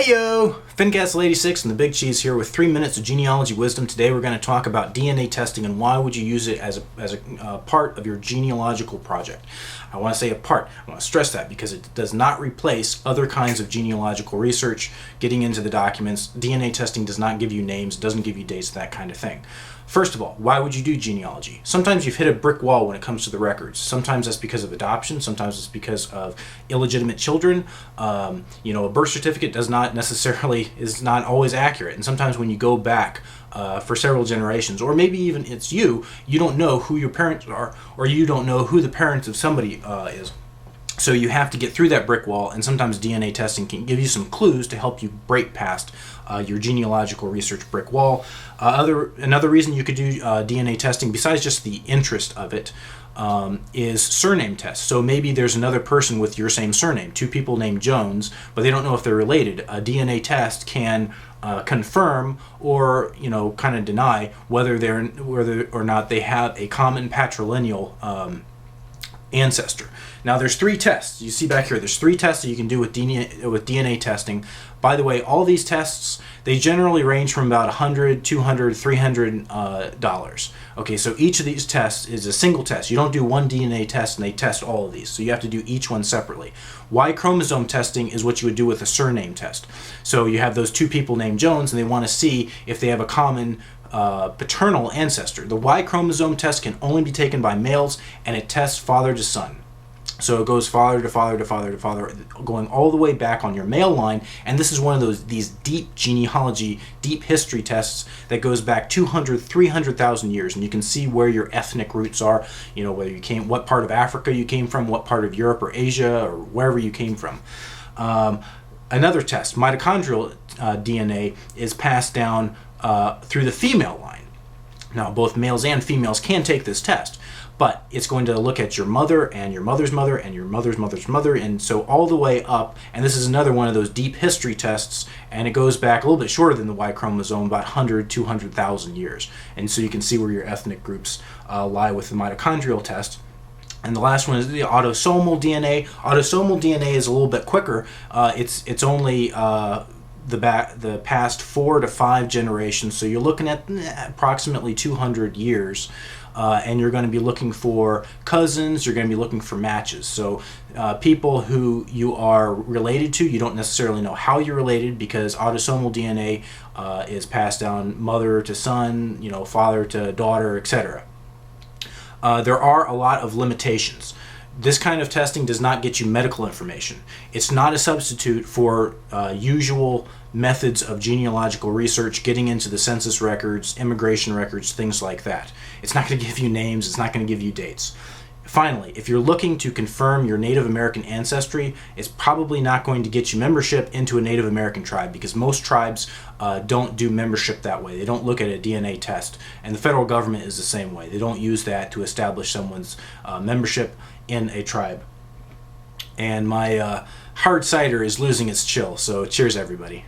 Heyo! Fincastle86 and the Big Cheese here with 3 minutes of genealogy wisdom. Today we're going to talk about DNA testing and why would you use it as a part of your genealogical project. I want to say a part. I want to stress that because it does not replace other kinds of genealogical research, getting into the documents. DNA testing does not give you names, doesn't give you dates, that kind of thing. First of all, why would you do genealogy? Sometimes you've hit a brick wall when it comes to the records. Sometimes that's because of adoption. Sometimes it's because of illegitimate children. A birth certificate is not always accurate. And sometimes when you go back for several generations, or maybe even it's you don't know who your parents are, or you don't know who the parents of somebody is. So you have to get through that brick wall, and sometimes DNA testing can give you some clues to help you break past your genealogical research brick wall. Another reason you could do DNA testing, besides just the interest of it, is surname test. So maybe there's another person with your same surname, two people named Jones, but they don't know if they're related. A DNA test can confirm or kind of deny whether or not they have a common patrilineal ancestor. Now there's 3 tests. You see back here, there's 3 tests that you can do with DNA testing. By the way, all these tests, they generally range from about $100, $200, $300. Okay, so each of these tests is a single test. You don't do one DNA test and they test all of these. So you have to do each one separately. Y-Chromosome testing is what you would do with a surname test. So you have those 2 people named Jones and they want to see if they have a common paternal ancestor. The Y-chromosome test can only be taken by males, and it tests father to son. So it goes father to father to father to father, going all the way back on your male line. And this is one of these deep genealogy, deep history tests that goes back 200, 300,000 years. And you can see where your ethnic roots are, whether what part of Africa you came from, what part of Europe or Asia, or wherever you came from. Another test, mitochondrial DNA, is passed down through the female line. Now, both males and females can take this test, but it's going to look at your mother and your mother's mother and your mother's mother's mother, and so all the way up. And this is another one of those deep history tests, and it goes back a little bit shorter than the Y chromosome, about 100, 200,000 years. And so you can see where your ethnic groups lie with the mitochondrial test. And the last one is the autosomal DNA. Autosomal DNA is a little bit quicker. It's only the past 4 to 5 generations, so you're looking at approximately 200 years, and you're going to be looking for cousins, you're going to be looking for matches. So people who you are related to, you don't necessarily know how you're related, because autosomal DNA is passed down mother to son, father to daughter, etc. There are a lot of limitations. This kind of testing does not get you medical information. It's not a substitute for usual methods of genealogical research, getting into the census records, immigration records, things like that. It's not going to give you names, it's not going to give you dates. Finally, if you're looking to confirm your Native American ancestry, it's probably not going to get you membership into a Native American tribe, because most tribes don't do membership that way. They don't look at a DNA test, and the federal government is the same way. They don't use that to establish someone's membership in a tribe. And my hard cider is losing its chill, so cheers everybody.